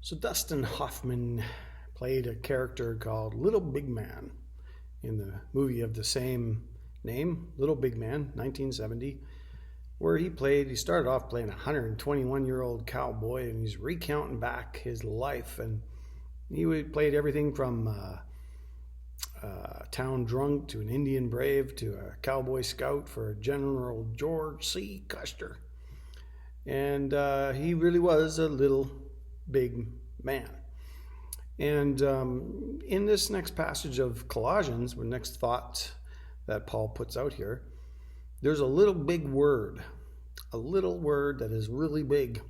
So Dustin Hoffman played a character called Little Big Man in the movie of the same name, Little Big Man, 1970, where he started off playing a 121-year-old cowboy, and he's recounting back his life. And he played everything from town drunk to an Indian brave to a cowboy scout for General George C. Custer. And he really was a little big man. And in this next passage of Colossians, the next thought that Paul puts out here, there's a little big word, a little word that is really big.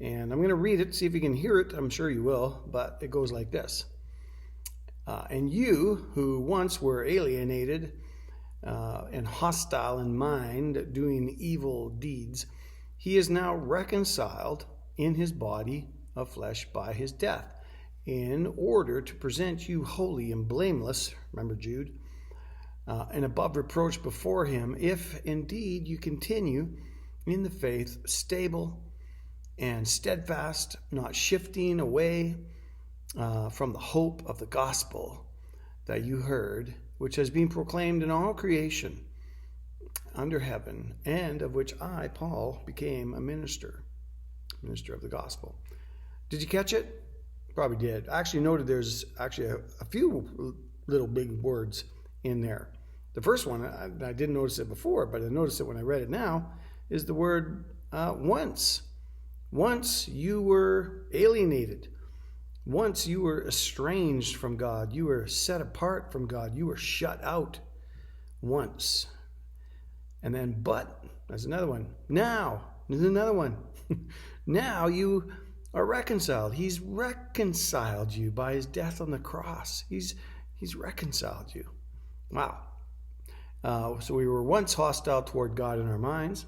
And I'm going to read it, see if you can hear it. I'm sure you will, but it goes like this. And you who once were alienated and hostile in mind, doing evil deeds, he is now reconciled in his body of flesh by his death, in order to present you holy and blameless, remember Jude, and above reproach before him, if indeed you continue in the faith, stable and steadfast, not shifting away from the hope of the gospel that you heard, which has been proclaimed in all creation under heaven, and of which I, Paul, became a minister of the gospel. Did you catch it? Probably did. I actually noted there's actually a few little big words in there. The first one, I didn't notice it before, but I noticed it when I read it now, is the word once. Once you were alienated. Once you were estranged from God. You were set apart from God. You were shut out once. And then, but, that's another one. Now, there's another one. Now you are reconciled. He's reconciled you by his death on the cross. He's reconciled you. Wow. So we were once hostile toward God in our minds.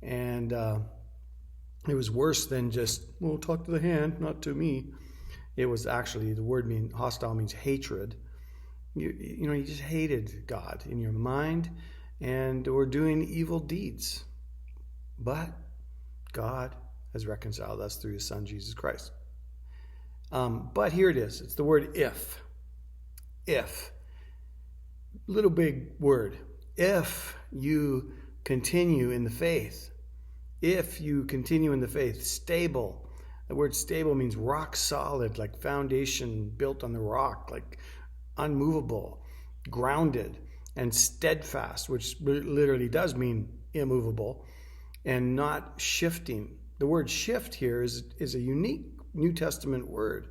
And it was worse than just, well, talk to the hand, not to me. It was actually, the word hostile means hatred. You just hated God in your mind and were doing evil deeds. But God has reconciled us through his son, Jesus Christ. But here it is. It's the word if. If. Little big word. If you continue in the faith. If you continue in the faith. Stable. The word stable means rock solid, like foundation built on the rock, like unmovable, grounded, and steadfast, which literally does mean immovable, and not shifting. The word shift here is a unique New Testament word,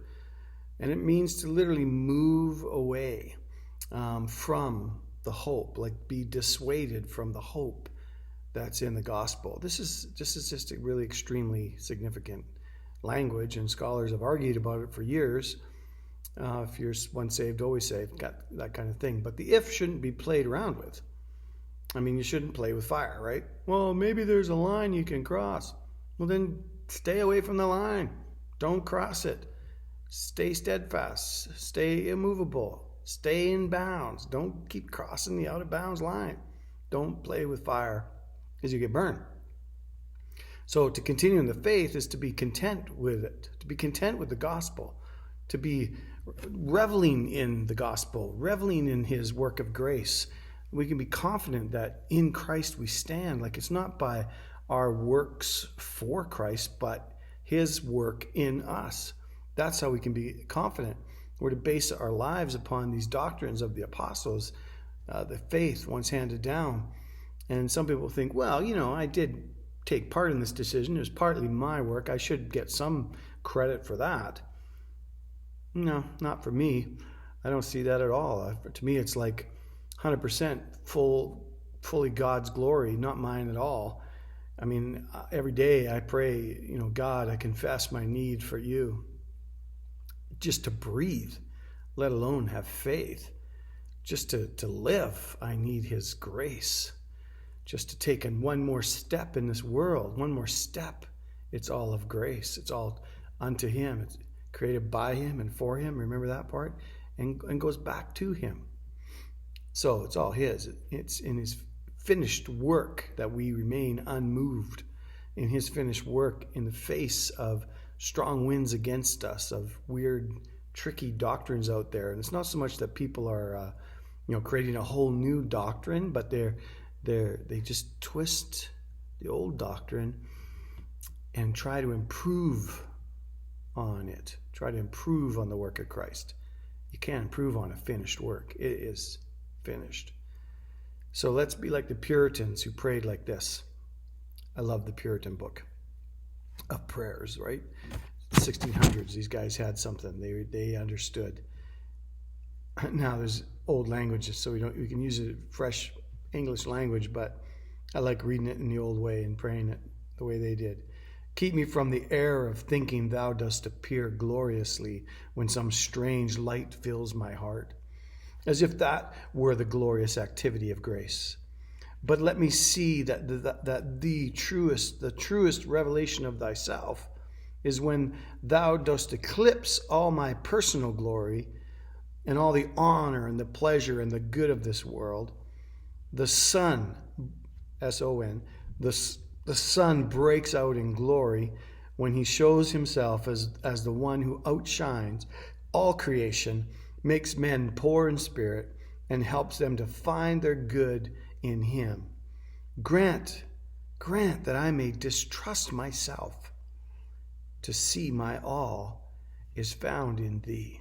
and it means to literally move away from the hope, like be dissuaded from the hope that's in the gospel. This is just a really extremely significant language, and scholars have argued about it for years. If you're once saved, always saved, got that kind of thing. But the if shouldn't be played around with. I mean, you shouldn't play with fire, right? Well, maybe there's a line you can cross. Well, then stay away from the line. Don't cross it. Stay steadfast. Stay immovable. Stay in bounds. Don't keep crossing the out of bounds line. Don't play with fire because you get burned. So to continue in the faith is to be content with it, to be content with the gospel, to be reveling in the gospel, reveling in his work of grace. We can be confident that in Christ we stand, like it's not by our works for Christ, but his work in us. That's how we can be confident. We're to base our lives upon these doctrines of the apostles, the faith once handed down. And some people think, well, I did take part in this decision. It was partly my work. I should get some credit for that. No, not for me. I don't see that at all. To me, it's like 100% fully God's glory, not mine at all. I mean, every day I pray, God, I confess my need for you. Just to breathe, let alone have faith. Just to live, I need his grace. Just to take one more step in this world, one more step, it's all of grace. It's all unto him. It's created by him and for him. Remember that part? And goes back to him. So it's all his. It's in his finished work that we remain unmoved. In his finished work in the face of strong winds against us of weird, tricky doctrines out there. And it's not so much that people are, creating a whole new doctrine, but they just twist the old doctrine and try to improve on it. Try to improve on the work of Christ. You can't improve on a finished work. It is finished. So let's be like the Puritans who prayed like this. I love the Puritan book of prayers, right? 1600s, these guys had something. They understood. Now there's old languages, so we can use a fresh English language, but I like reading it in the old way and praying it the way they did. Keep me from the error of thinking thou dost appear gloriously when some strange light fills my heart, as if that were the glorious activity of grace. But let me see that the truest revelation of thyself is when thou dost eclipse all my personal glory and all the honor and the pleasure and the good of this world. The sun, S-O-N, the sun breaks out in glory when he shows himself as the one who outshines all creation, makes men poor in spirit, and helps them to find their good in him. Grant that I may distrust myself, to see my all is found in thee.